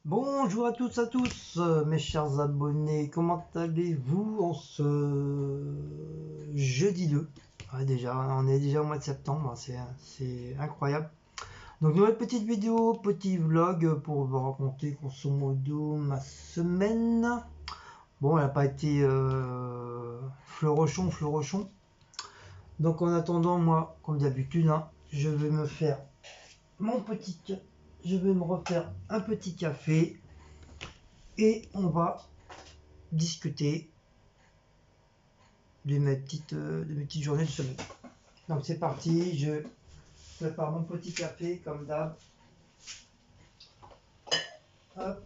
Bonjour à toutes à tous, mes chers abonnés, comment allez-vous en ce jeudi 2? Déjà, on est déjà au mois de septembre, c'est incroyable. Donc nouvelle petite vidéo, petit vlog pour vous raconter grosso modo ma semaine. Bon, elle n'a pas été fleurechon. Donc en attendant, moi, comme d'habitude, hein, je vais me faire je vais me refaire un petit café et on va discuter de mes petites journées de semaine. Donc c'est parti, je prépare mon petit café comme d'hab. Hop.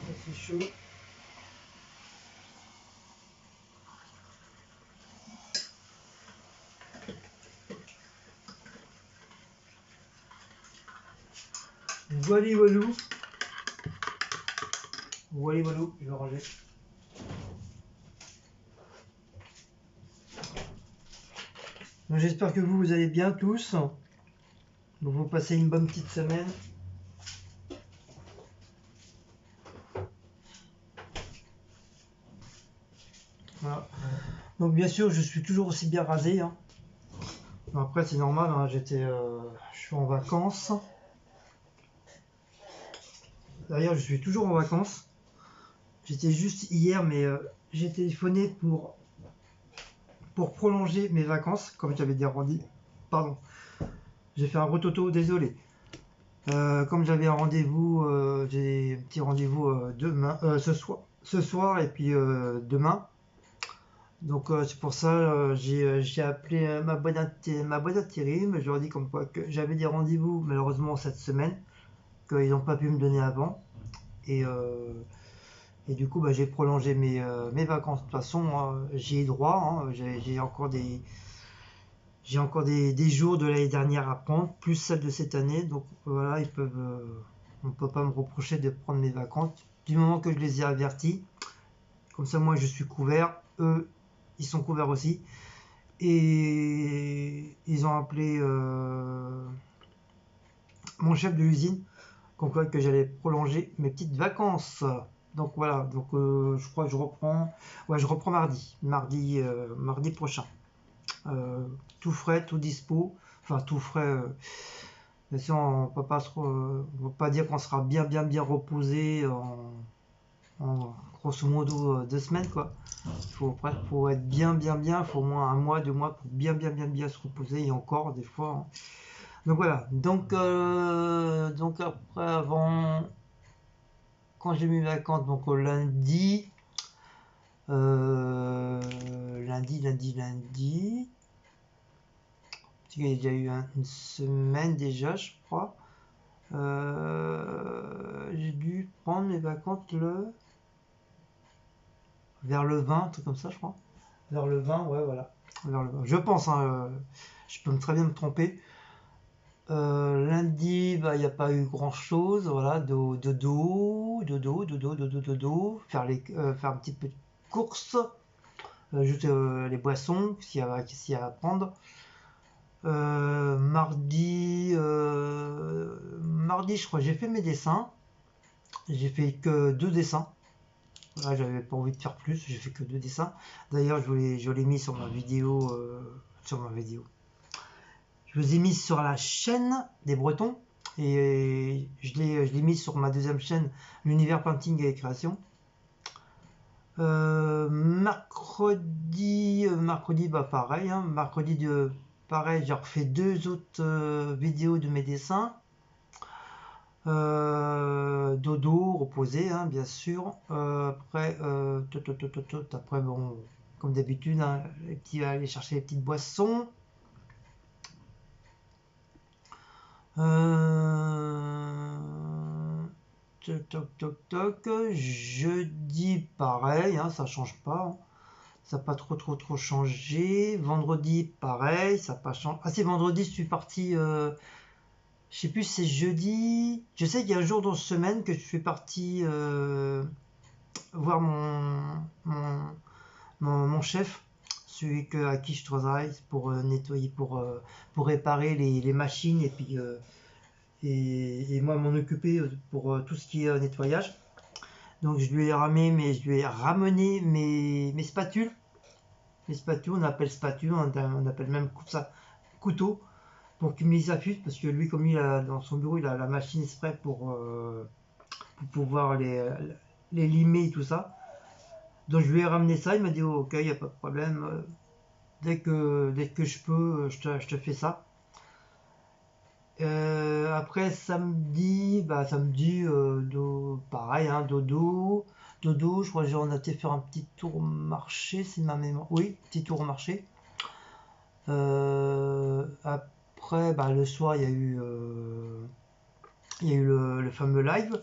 Ça c'est chaud. Voilà, voilou. Voilà, voilou, je vais ranger. J'espère que vous allez bien tous. Donc vous passez une bonne petite semaine. Voilà. Donc bien sûr, je suis toujours aussi bien rasé. Hein. Après c'est normal, hein, je suis en vacances. D'ailleurs, je suis toujours en vacances. J'étais juste hier, mais j'ai téléphoné pour prolonger mes vacances, comme j'avais dit rendez-vous. Pardon, j'ai fait un rototo, désolé. Comme j'avais un rendez-vous, j'ai un petit rendez-vous demain, ce soir et puis demain. Donc c'est pour ça j'ai appelé ma boîte d'intérim. Je leur ai dit comme quoi que j'avais des rendez-vous malheureusement cette semaine, qu'ils n'ont pas pu me donner avant. Et du coup, j'ai prolongé mes vacances. De toute façon, j'y ai droit. Hein. J'ai encore des jours de l'année dernière à prendre, plus celles de cette année. Donc voilà, on ne peut pas me reprocher de prendre mes vacances du moment que je les ai avertis. Comme ça, moi, je suis couvert. Eux, ils sont couverts aussi. Et ils ont appelé mon chef de l'usine, comme quoi que j'allais prolonger mes petites vacances. Donc voilà, donc je crois que je reprends mardi prochain. Tout frais, tout dispo, enfin tout frais. Bien sûr, on peut pas dire qu'on sera bien reposé en grosso modo 2 semaines quoi. Faut être bien, il faut au moins un mois, 2 mois pour bien se reposer et encore des fois. Hein. Donc voilà. Donc après avant quand j'ai mes vacances donc au lundi. Lundi. Il y a déjà eu une semaine déjà, je crois. J'ai dû prendre mes vacances vers le 20, un truc comme ça, je crois. Vers le 20, ouais, voilà. Vers le 20. Je pense, hein, je peux très bien me tromper. Lundi, il n'y a pas eu grand chose, voilà, dodo, faire un petit peu de course, juste les boissons, s'il y a à prendre. Mardi, je crois, j'ai fait mes dessins. J'ai fait que 2 dessins. Voilà, j'avais pas envie de faire plus, j'ai fait que 2 dessins. D'ailleurs, je l'ai mis sur ma vidéo, Je vous ai mis sur la chaîne des Bretons et je l'ai mis sur ma deuxième chaîne, l'univers painting et création. Mercredi, bah pareil, hein, pareil, j'ai refait 2 autres vidéos de mes dessins. Dodo, reposé, hein, bien sûr. Après, bon, comme d'habitude, hein, aller chercher les petites boissons. Toc, toc, toc. Jeudi, pareil, hein, ça change pas, hein. Ça n'a pas trop changé. Vendredi, pareil, ça n'a pas changé. Ah, c'est vendredi, je suis parti. Je sais plus si c'est jeudi. Je sais qu'il y a un jour dans la semaine que je suis parti voir mon chef, celui à qui je travaille, pour nettoyer, pour réparer les machines et puis et moi m'en occuper pour tout ce qui est nettoyage. Donc je lui ai ramené mes spatules. Les spatules, on appelle spatules, on appelle même ça couteau, pour qu'il me les affûte, parce que lui, comme il a dans son bureau, il a la machine exprès pour pouvoir les limer et tout ça. Donc je lui ai ramené ça, il m'a dit oh, ok, il n'y a pas de problème, dès que je peux, je te fais ça. Après samedi, pareil, hein, dodo, je crois que on a été faire un petit tour au marché, si ma mémoire, oui, petit tour au marché. Après, bah, le soir, il y a eu le fameux live.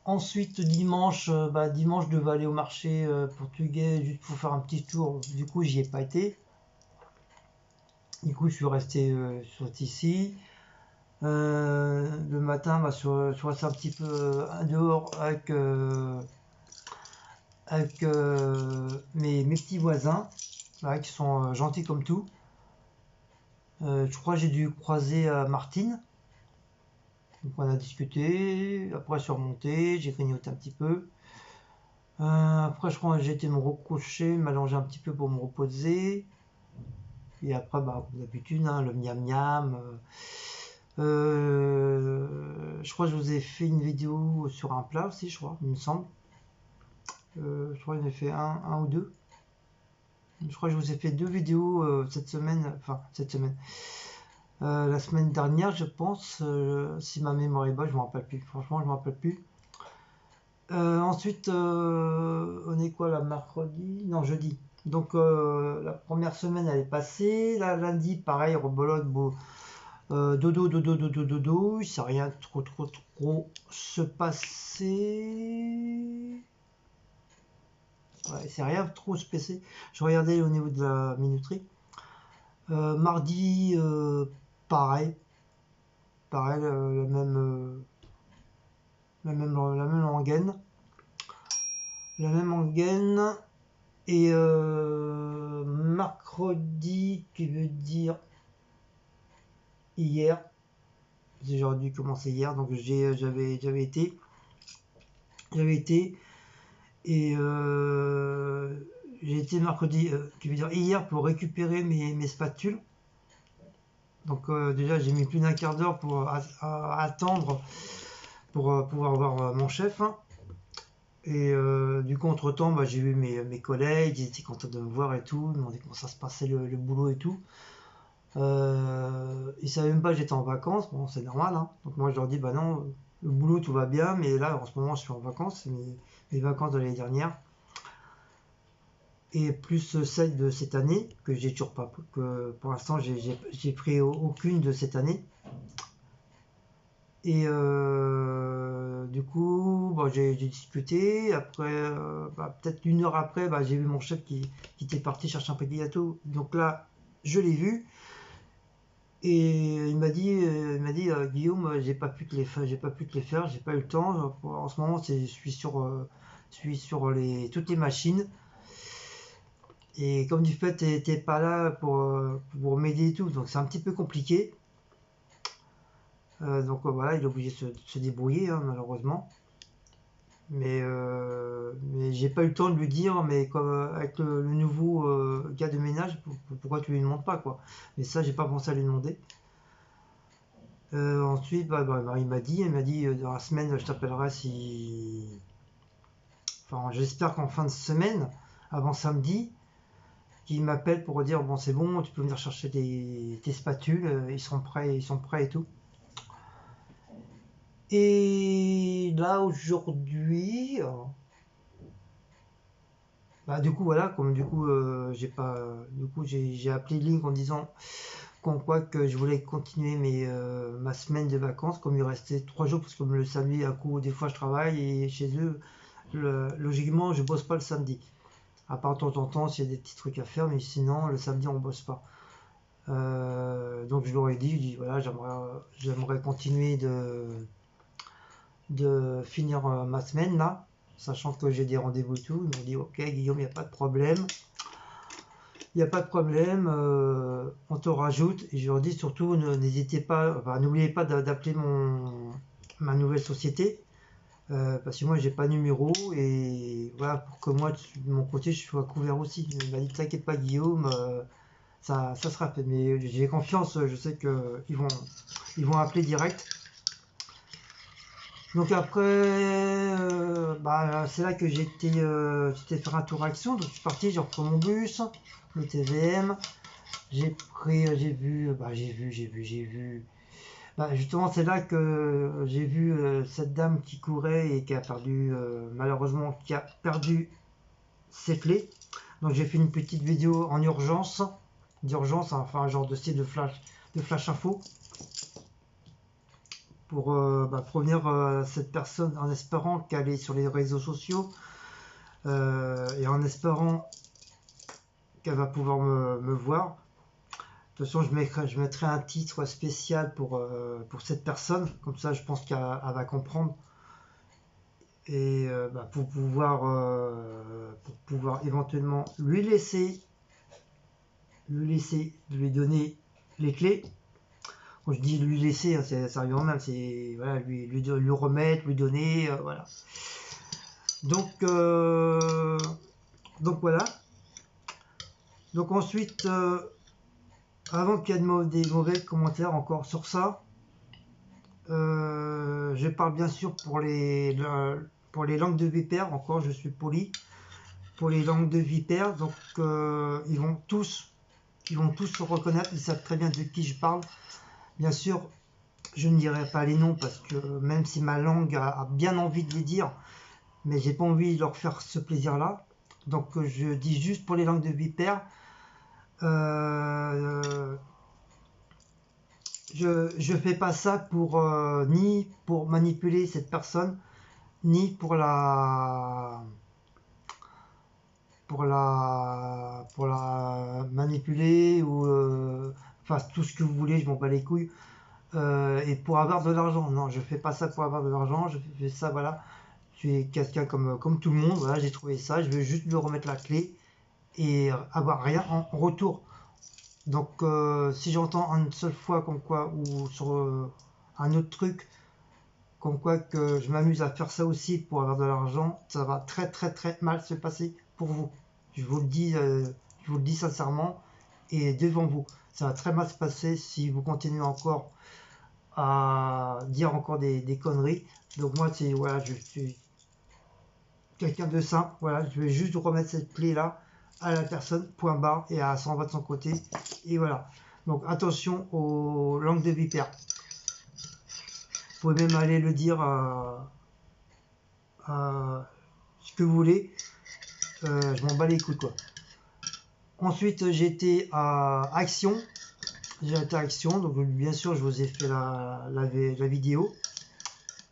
Ensuite, dimanche, dimanche, je devais aller au marché portugais juste pour faire un petit tour. Du coup, j'y ai pas été. Du coup, je suis resté ici. Le matin, je suis resté un petit peu dehors avec mes petits voisins, là, qui sont gentils comme tout. Je crois que j'ai dû croiser Martine. Donc on a discuté, après je suis remonté, j'ai grignoté un petit peu. Après je crois que j'ai été me recoucher, m'allonger un petit peu pour me reposer. Et après, bah, comme d'habitude, hein, le miam miam. Je crois que je vous ai fait une vidéo sur un plat aussi, je crois, il me semble. Je crois que j'en ai fait un ou deux. Je crois que je vous ai fait 2 vidéos cette semaine, la semaine dernière, je pense, si ma mémoire est bonne, je ne me rappelle plus. Franchement, je ne me rappelle plus. Ensuite, on est quoi là, mercredi? Non, jeudi. Donc la première semaine elle est passée. Là, lundi, pareil, rebolote, dodo. Il ne s'est rien trop se passer. Ouais, il s'est rien trop se passer. Je regardais au niveau de la minuterie. Mardi, pareil. Pareil, la même rengaine. La même rengaine. Et mercredi, qui veut dire hier. J'aurais dû commencer hier, donc j'avais été. Et j'ai été mercredi, qui veut dire hier, pour récupérer mes spatules. Donc déjà, j'ai mis plus d'un quart d'heure pour attendre pour pouvoir voir mon chef. Et du coup, entre-temps, j'ai vu mes collègues, ils étaient contents de me voir et tout, ils me demandaient comment ça se passait le boulot et tout. Ils savaient même pas que j'étais en vacances, bon, c'est normal, hein. Donc moi, je leur dis, bah non, le boulot, tout va bien, mais là, en ce moment, je suis en vacances, c'est mes vacances de l'année dernière. Et plus celle de cette année, que j'ai toujours pas, que pour l'instant, j'ai pris aucune de cette année. Et du coup, j'ai discuté. Après, peut-être 1 heure après, j'ai vu mon chef qui était parti chercher un paquet de gâteaux. Donc là, je l'ai vu. Et il m'a dit, Guillaume, j'ai pas pu te les faire, j'ai pas eu le temps. En ce moment, je suis sur toutes les machines. Et comme du fait, t'es pas là pour m'aider et tout, donc c'est un petit peu compliqué. Donc voilà, il est obligé de se débrouiller, hein, malheureusement. Mais j'ai pas eu le temps de lui dire, mais comme avec le nouveau gars de ménage, pourquoi tu lui demandes pas quoi. Mais ça, j'ai pas pensé à lui demander. Ensuite, il m'a dit dans la semaine, je t'appellerai si. Enfin, j'espère qu'en fin de semaine, avant samedi, qu'il m'appelle pour dire bon, c'est bon, tu peux venir chercher tes spatules, ils sont prêts et tout. Et là aujourd'hui, du coup voilà, comme du coup j'ai pas, du coup j'ai appelé Link en disant qu'on quoi que je voulais continuer ma semaine de vacances, comme il restait 3 jours parce que le samedi à coup des fois je travaille et chez eux logiquement je bosse pas le samedi. À part de temps en temps s'il y a des petits trucs à faire, mais sinon le samedi on bosse pas. Donc je leur ai dit voilà j'aimerais continuer de finir ma semaine là, sachant que j'ai des rendez-vous et tout. Ils m'ont dit ok Guillaume, il n'y a pas de problème. Il n'y a pas de problème, on te rajoute. Et je leur dis surtout, n'hésitez pas, enfin, n'oubliez pas d'appeler ma nouvelle société. Parce que moi, j'ai pas de numéro. Et voilà, pour que moi, de mon côté, je sois couvert aussi. Il m'a dit, t'inquiète pas, Guillaume, ça sera fait. Mais j'ai confiance, je sais qu'ils vont appeler direct. Donc après, c'est là que j'étais faire un tour action. Donc je suis parti, j'ai repris mon bus, le TVM. J'ai pris, j'ai vu. Justement, c'est là que j'ai vu cette dame qui courait et qui a perdu, malheureusement, qui a perdu ses clés. Donc j'ai fait une petite vidéo en urgence, d'urgence, enfin un genre de style de flash info, pour prévenir cette personne en espérant qu'elle est sur les réseaux sociaux et en espérant qu'elle va pouvoir me voir. De toute façon, je mettrai un titre spécial pour cette personne, comme ça je pense qu'elle va comprendre. Et pour pouvoir éventuellement lui donner les clés. Quand je dis lui laisser, hein, ça revient en même, c'est voilà, lui remettre, lui donner, voilà. Donc voilà. Donc ensuite, avant qu'il y ait des mauvais commentaires encore sur ça, je parle bien sûr pour les langues de vipère, encore je suis poli, pour les langues de vipère, donc ils vont tous se reconnaître, ils savent très bien de qui je parle. Bien sûr, je ne dirai pas les noms parce que même si ma langue a bien envie de les dire, mais j'ai pas envie de leur faire ce plaisir-là. Donc je dis juste pour les langues de vipère, je fais pas ça pour ni pour manipuler cette personne, ni pour la manipuler ou enfin tout ce que vous voulez, je m'en bats les couilles. Et pour avoir de l'argent, non, je fais pas ça pour avoir de l'argent, je fais ça, voilà, je suis quelqu'un comme tout le monde, voilà, j'ai trouvé ça, je veux juste lui remettre la clé et avoir rien en retour. Donc si j'entends une seule fois comme quoi, ou sur un autre truc, comme quoi que je m'amuse à faire ça aussi pour avoir de l'argent, ça va très très très mal se passer pour vous. Je vous le dis sincèrement et devant vous. Ça va très mal se passer si vous continuez encore à dire encore des conneries. Donc moi, voilà, je suis quelqu'un de simple. Voilà, je vais juste remettre cette clé là à la personne, point barre, et à s'en va de son côté. Et voilà. Donc attention aux langues de vipère. Vous pouvez même aller le dire ce que vous voulez. Je m'en bats les couilles quoi. Ensuite j'étais à Action. J'ai été à Action, donc bien sûr je vous ai fait la vidéo.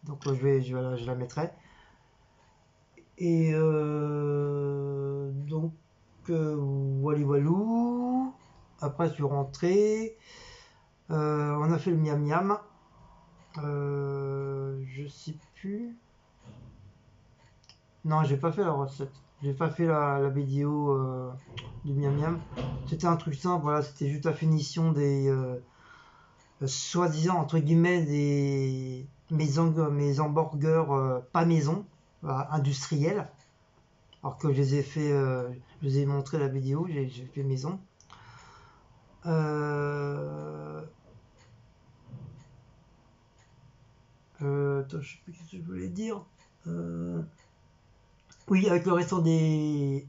Donc je la mettrai. Et donc walou. Après je suis rentré. On a fait le miam miam. Je sais plus. Non, j'ai pas fait la recette. J'ai pas fait la vidéo du miam miam. C'était un truc simple, voilà, c'était juste la finition des soi-disant entre guillemets mes hamburgers pas maison, voilà, industriels. alors que je les ai fait, je les ai montré la vidéo, j'ai fait maison. Attends, je sais plus ce que je voulais dire. Oui, avec le restant des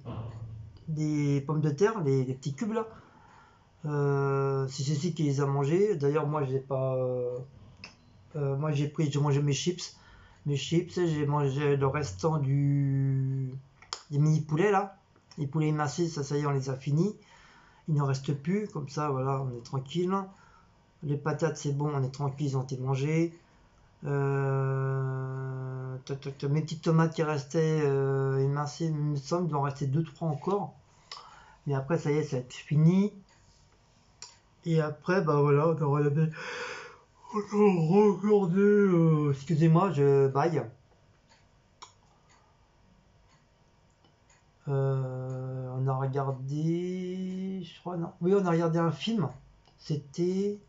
pommes de terre, les petits cubes là. C'est ceci qui les a mangés. D'ailleurs, moi, j'ai pas. Moi, j'ai mangé mes chips. Mes chips, j'ai mangé le restant des mini poulets là. Les poulets émincés, ça y est, on les a finis. Il n'en reste plus. Comme ça, voilà, on est tranquille. Les patates, c'est bon, on est tranquille, ils ont été mangés. Mes petites tomates qui restaient émincées, il me semble, il doit en rester 2-3 encore. Mais après, ça y est, ça va être fini. Et après, bah voilà, on aura regardé, excusez-moi, je baille. On a regardé, je crois, non. Oui, on a regardé un film. C'était,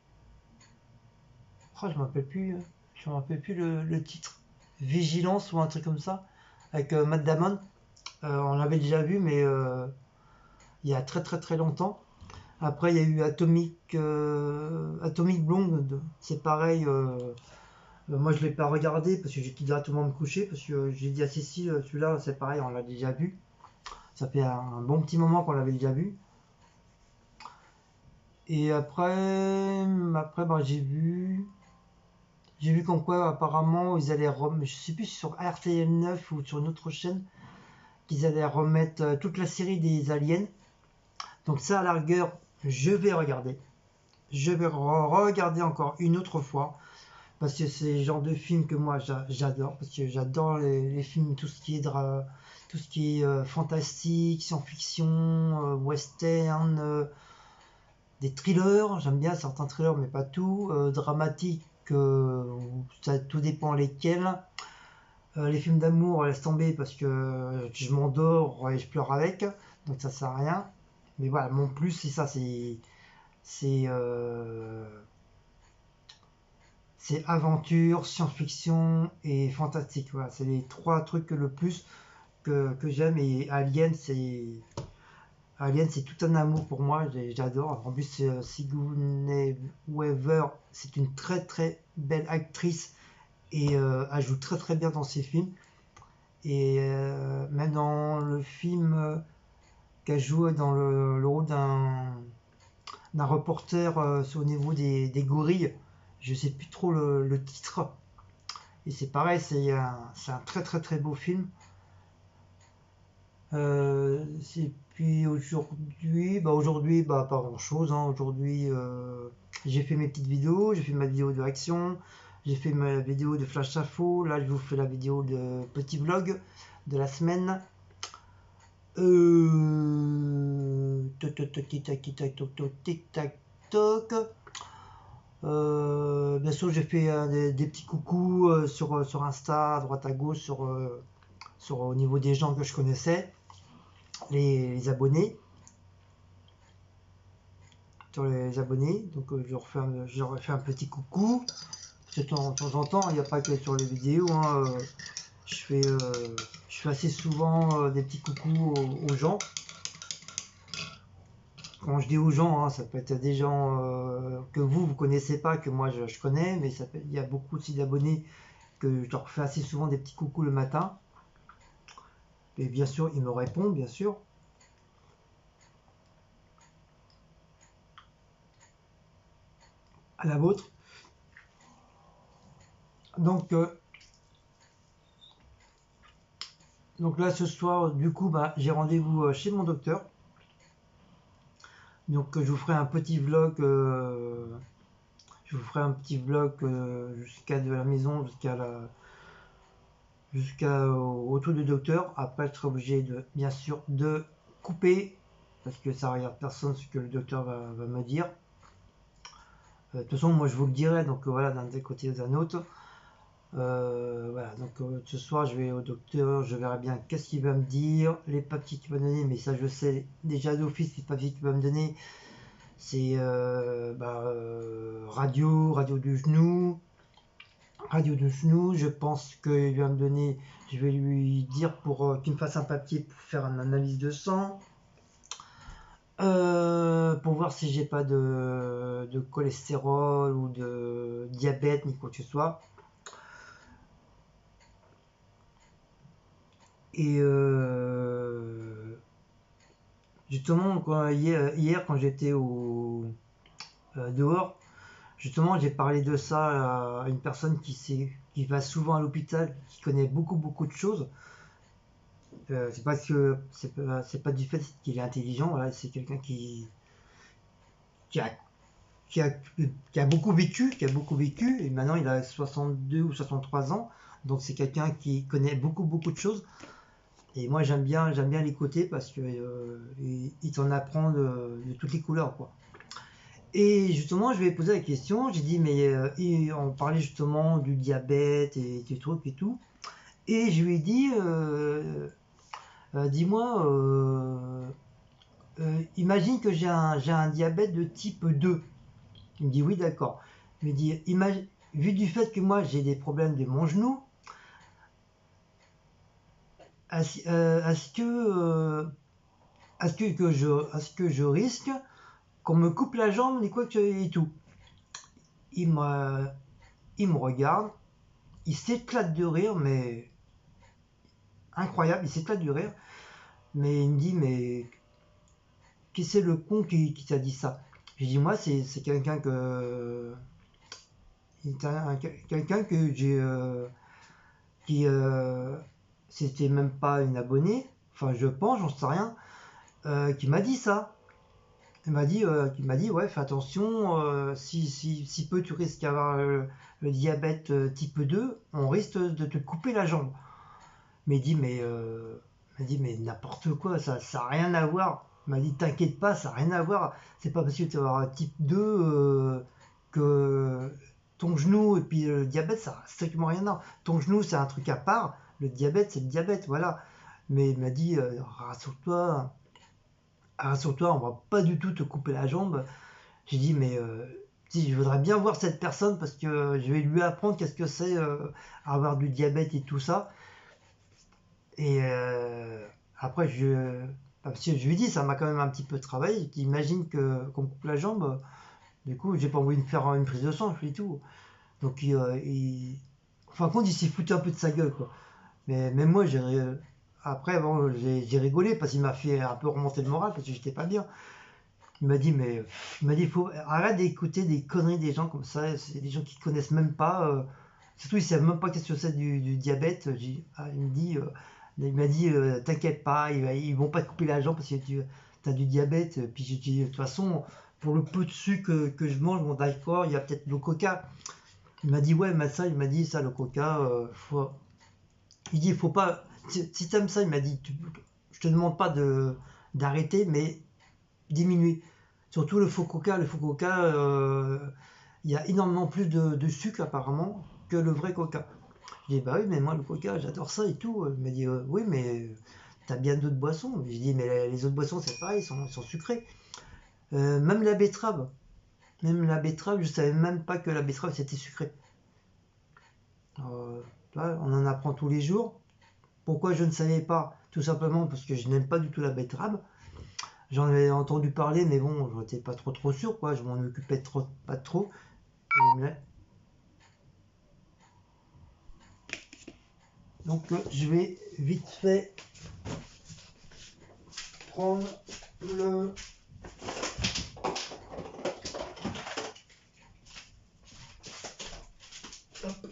oh, je me rappelle plus le titre. Vigilance ou un truc comme ça, avec Matt Damon. On l'avait déjà vu, mais il y a très très très longtemps. Après, il y a eu Atomic Blonde. C'est pareil. Moi, je l'ai pas regardé parce que j'étais directement me coucher. Parce que j'ai dit à Cécile, celui-là, c'est pareil, on l'a déjà vu. Ça fait un bon petit moment qu'on l'avait déjà vu. Et après bah, j'ai vu comme quoi apparemment ils allaient remettre, je sais plus si sur RTL 9 ou sur une autre chaîne, qu'ils allaient remettre toute la série des aliens. Donc ça, à la rigueur, je vais regarder. Je vais regarder encore une autre fois. Parce que c'est le genre de film que moi j'adore. Parce que j'adore les films, tout ce qui est, fantastique, science-fiction, western, des thrillers. J'aime bien certains thrillers, mais pas tout. Dramatiques, ça tout dépend lesquels. Les films d'amour, laisse tomber parce que je m'endors et je pleure avec. Donc ça sert à rien. Mais voilà, mon plus, c'est ça, c'est c'est aventure, science-fiction et fantastique. Voilà, c'est les trois trucs le plus que j'aime. Et Alien, c'est tout un amour pour moi. J'adore. En plus, Sigourney Weaver, c'est une très très belle actrice et elle joue très très bien dans ses films. Et même dans le film qu'elle joue dans le rôle d'un reporter au niveau des gorilles, je sais plus trop le titre. Et c'est pareil, c'est un très très très beau film. Puis aujourd'hui, bah, pas grand chose. Aujourd'hui, j'ai fait mes petites vidéos, j'ai fait ma vidéo de réaction, j'ai fait ma vidéo de flash info. Là, je vous fais la vidéo de petit vlog de la semaine. Tic tac toc. Bien sûr, j'ai fait des petits coucous sur Insta, à droite à gauche, au niveau des gens que je connaissais, les abonnés, sur les abonnés. Donc, je leur refais un petit coucou. De temps en temps, il n'y a pas que sur les vidéos. Je fais assez souvent des petits coucous aux gens. Quand je dis aux gens, ça peut être des gens que vous connaissez pas, que moi je connais, mais il y a beaucoup aussi d'abonnés que je leur fais assez souvent des petits coucous le matin. Et bien sûr, ils me répondent, bien sûr. À la vôtre. Donc là, ce soir, du coup, bah, j'ai rendez-vous chez mon docteur. Donc je vous ferai un petit vlog. Je vous ferai un petit vlog jusqu'à de la maison, jusqu'au tour du docteur. Après, je serai obligé bien sûr de couper parce que ça regarde personne ce que le docteur va me dire. De toute façon, moi je vous le dirai. Donc voilà, d'un côté ou d'un autre. Voilà, donc ce soir je vais au docteur, je verrai bien qu'est-ce qu'il va me dire, les papiers qu'il va me donner, mais ça je sais déjà d'office, les papiers qu'il va me donner, c'est radio du genou, radio de genou. Je pense qu'il va me donner, je vais lui dire pour qu'il me fasse un papier pour faire une analyse de sang. Pour voir si j'ai pas de cholestérol ou de diabète ni quoi que ce soit. Et justement, hier quand j'étais dehors, justement j'ai parlé de ça à une personne qui va souvent à l'hôpital, qui connaît beaucoup de choses. C'est parce que c'est pas du fait qu'il est intelligent, voilà, c'est quelqu'un qui a, qui a, qui a beaucoup vécu, et maintenant il a 62 ou 63 ans, donc c'est quelqu'un qui connaît beaucoup de choses. Et moi j'aime bien l'écouter parce que il t'en apprend de toutes les couleurs, quoi. Et justement, je lui ai posé la question, j'ai dit, mais on parlait justement du diabète et des trucs et tout. Et je lui ai dit, dis-moi, imagine que j'ai un diabète de type 2. Il me dit, oui, d'accord. Il me dit, vu du fait que moi j'ai des problèmes de mon genou, est-ce que je risque qu'on me coupe la jambe et quoi que et tout. Il me regarde, il s'éclate de rire, mais incroyable, il s'éclate de rire, mais il me dit, mais qui c'est le con qui t'a dit ça? J'ai dit, moi c'est quelqu'un que j'ai qui c'était même pas une abonnée, enfin je pense, j'en sais rien, qui m'a dit ça. Il m'a dit, ouais, fais attention, si peu tu risques d'avoir le diabète type 2, on risque de te couper la jambe. Mais il m'a dit, mais n'importe quoi, ça n'a rien à voir. Il m'a dit, t'inquiète pas, ça n'a rien à voir. C'est pas parce que tu vas un type 2 que ton genou et puis le diabète, ça n'a strictement rien à voir. Ton genou, c'est un truc à part. Le diabète, c'est le diabète, voilà. Mais il m'a dit, rassure-toi, on va pas du tout te couper la jambe. J'ai dit, mais si, je voudrais bien voir cette personne parce que je vais lui apprendre qu'est-ce que c'est avoir du diabète et tout ça. Et après, parce que je lui dis, ça m'a quand même un petit peu travaillé. Imagine qu'on me coupe la jambe, du coup, j'ai pas envie de faire une prise de sang, je fais tout. Donc, en fin de compte, il s'est foutu un peu de sa gueule, quoi. Mais même moi, après, bon, j'ai rigolé parce qu'il m'a fait un peu remonter le moral parce que j'étais pas bien. Il m'a dit, arrête d'écouter des conneries des gens comme ça. C'est des gens qui connaissent même pas. Surtout, ils savent même pas qu'est-ce que c'est du diabète. Il m'a dit, t'inquiète pas, ils vont pas te couper la jambe parce que tu as du diabète. Puis j'ai dit, de toute façon, pour le peu de sucre que je mange, bon d'accord, il y a peut-être le coca. Il m'a dit, ouais, mais ça, il m'a dit, ça, le coca, il dit, faut pas. Si t'aimes ça, il m'a dit, je te demande pas d'arrêter, mais diminuer. Surtout le faux coca. Le faux coca, il y a énormément plus de sucre apparemment que le vrai coca. Je dis, bah oui, mais moi le coca, j'adore ça et tout. Il m'a dit, oui, mais t'as bien d'autres boissons. J'ai dit, mais les autres boissons, c'est pareil, ils sont sucrés. Même la betterave. Je savais même pas que la betterave c'était sucré. On en apprend tous les jours. Pourquoi je ne savais pas? Tout simplement parce que je n'aime pas du tout la betterave. J'en avais entendu parler, mais bon, je n'étais pas trop sûr, quoi. Je m'en occupais pas trop. Donc, je vais vite fait prendre le. Hop.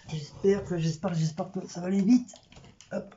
J'espère que ça va aller vite. Hop.